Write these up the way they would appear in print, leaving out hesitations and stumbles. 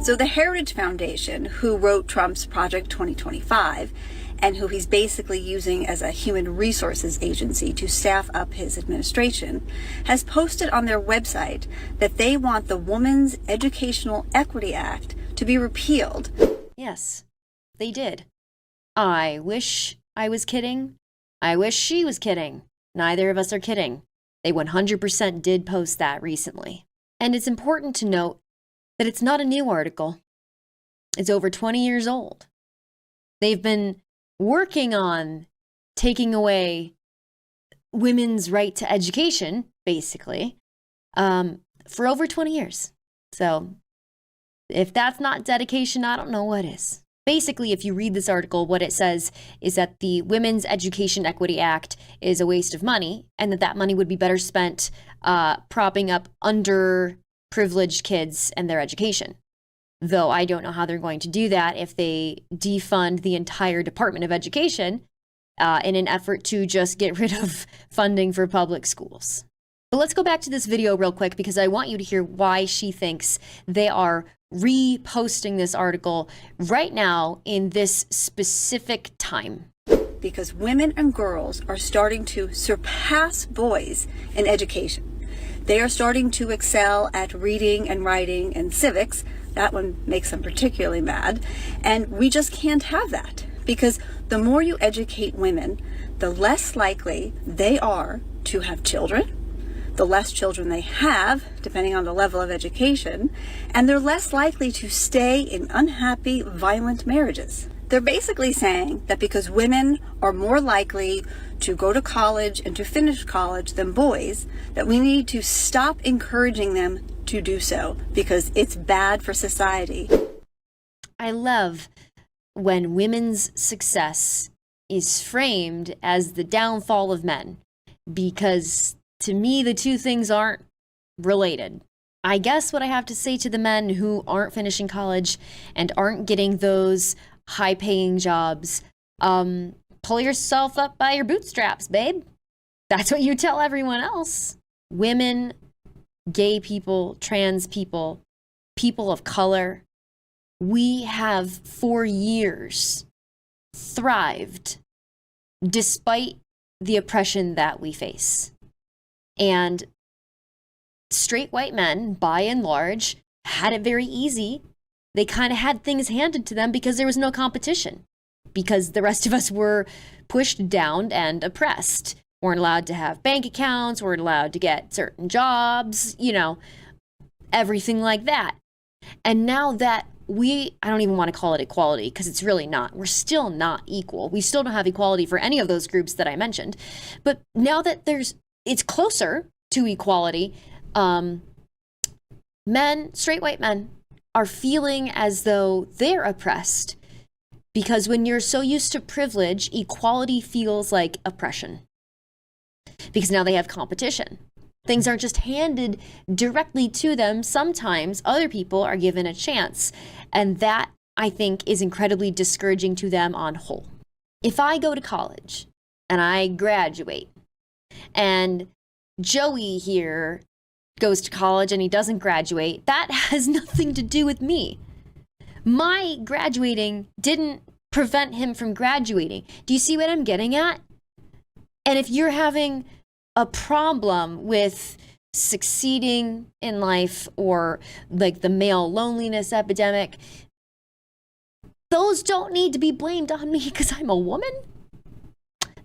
So the Heritage Foundation, who wrote Trump's Project 2025, and who he's basically using as a human resources agency to staff up his administration, has posted on their website that they want the Women's Educational Equity Act to be repealed. Yes, they did. I wish I was kidding. I wish she was kidding. Neither of us are kidding. They 100% did post that recently. And it's important to note that it's not a new article. It's over 20 years old. They've been working on taking away women's right to education, basically, for over 20 years. So if that's not dedication, I don't know what is. Basically, if you read this article, what it says is that the Women's Education Equity Act is a waste of money, and that money would be better spent propping up underprivileged kids and their education. Though I don't know how they're going to do that if they defund the entire Department of Education in an effort to just get rid of funding for public schools. But let's go back to this video real quick, because I want you to hear why she thinks they are reposting this article right now in this specific time. Because women and girls are starting to surpass boys in education. They are starting to excel at reading and writing and civics. That one makes them particularly mad. And we just can't have that, because the more you educate women, the less likely they are to have children, the less children they have, depending on the level of education, and they're less likely to stay in unhappy, violent marriages. They're basically saying that because women are more likely to go to college and to finish college than boys, that we need to stop encouraging them to do so, because it's bad for society. I love when women's success is framed as the downfall of men, because to me, the two things aren't related. I guess what I have to say to the men who aren't finishing college and aren't getting those high-paying jobs, pull yourself up by your bootstraps, babe. That's what you tell everyone else. Women, gay people, trans people, people of color, we have for years thrived despite the oppression that we face. And straight white men, by and large, had it very easy. They kind of had things handed to them because there was no competition, because the rest of us were pushed down and oppressed. Weren't allowed to have bank accounts, weren't allowed to get certain jobs, everything like that. And now that I don't even want to call it equality, because it's really not. We're still not equal. We still don't have equality for any of those groups that I mentioned. But now that it's closer to equality, straight white men are feeling as though they're oppressed, because when you're so used to privilege, equality feels like oppression, because now they have competition. Things aren't just handed directly to them. Sometimes other people are given a chance, and that, I think, is incredibly discouraging to them on whole. If I go to college and I graduate, and Joey here goes to college and he doesn't graduate, that has nothing to do with me. My graduating didn't prevent him from graduating. Do you see what I'm getting at? And if you're having a problem with succeeding in life, or like the male loneliness epidemic, those don't need to be blamed on me because I'm a woman.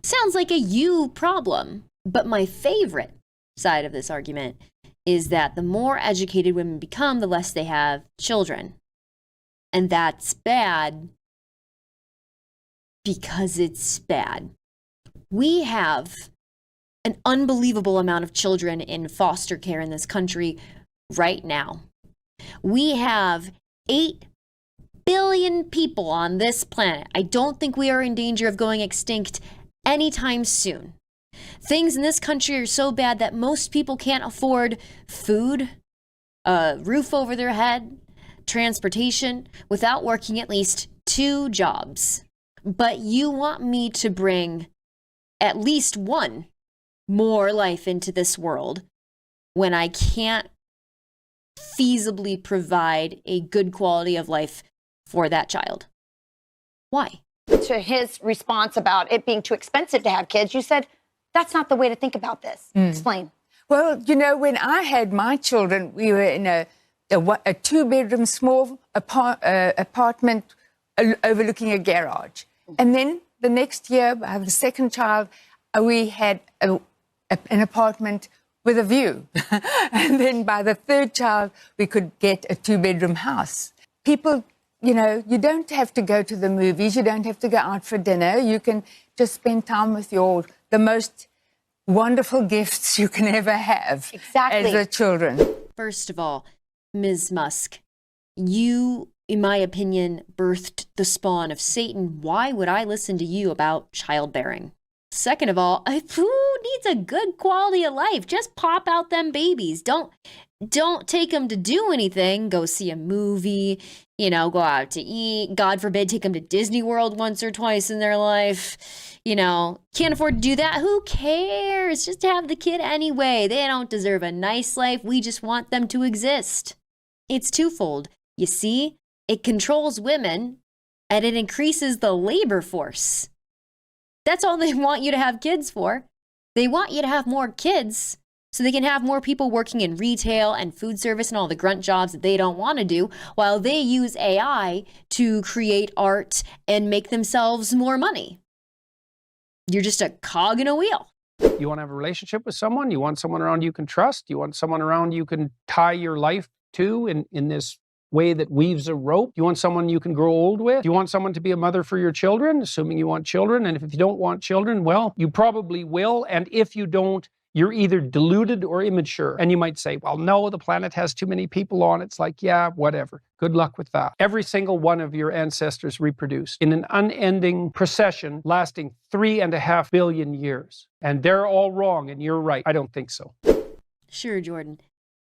Sounds like a you problem. But my favorite side of this argument is that the more educated women become, the less they have children. And that's bad because it's bad. We have an unbelievable amount of children in foster care in this country right now. We have 8 billion people on this planet. I don't think we are in danger of going extinct anytime soon. Things in this country are so bad that most people can't afford food, a roof over their head, transportation, without working at least 2 jobs. But you want me to bring at least one more life into this world when I can't feasibly provide a good quality of life for that child. Why? To his response about it being too expensive to have kids, you said, that's not the way to think about this. Explain. Well, you know, when I had my children, we were in a two-bedroom small apartment overlooking a garage. And then the next year, I have the second child, we had an apartment with a view. And then by the third child, we could get a two-bedroom house. People, you know, you don't have to go to the movies. You don't have to go out for dinner. You can just spend time with the most wonderful gifts you can ever have as a children. First of all, Ms. Musk, you, in my opinion, birthed the spawn of Satan. Why would I listen to you about childbearing? Second of all, who needs a good quality of life? Just pop out them babies. Don't take them to do anything. Go see a movie, you know, go out to eat. God forbid, take them to Disney World once or twice in their life. You know, can't afford to do that. Who cares? Just have the kid anyway. They don't deserve a nice life. We just want them to exist. It's twofold. You see, it controls women and it increases the labor force. That's all they want you to have kids for. They want you to have more kids so they can have more people working in retail and food service and all the grunt jobs that they don't want to do, while they use AI to create art and make themselves more money. You're just a cog in a wheel. You want to have a relationship with someone? You want someone around you can trust? You want someone around you can tie your life to in this way that weaves a rope? You want someone you can grow old with? You want someone to be a mother for your children, assuming you want children? And if you don't want children, well, you probably will. And if you don't, you're either deluded or immature. And you might say, well, no, the planet has too many people on it. It's like, yeah, whatever. Good luck with that. Every single one of your ancestors reproduced in an unending procession lasting 3.5 billion years. And they're all wrong, and you're right. I don't think so. Sure, Jordan.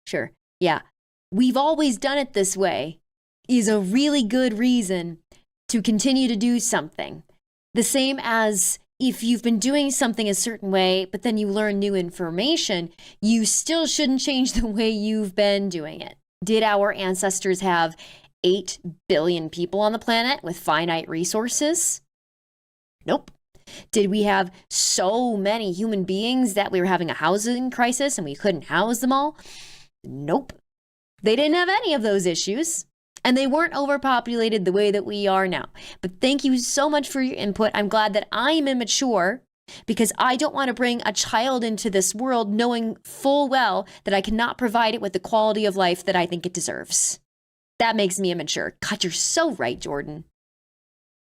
Sure. Yeah. We've always done it this way is a really good reason to continue to do something. The same as if you've been doing something a certain way, but then you learn new information, you still shouldn't change the way you've been doing it. Did our ancestors have 8 billion people on the planet with finite resources? Nope. Did we have so many human beings that we were having a housing crisis and we couldn't house them all? Nope. They didn't have any of those issues, and they weren't overpopulated the way that we are now. But thank you so much for your input. I'm glad that I'm immature because I don't want to bring a child into this world knowing full well that I cannot provide it with the quality of life that I think it deserves. That makes me immature. God, you're so right, Jordan.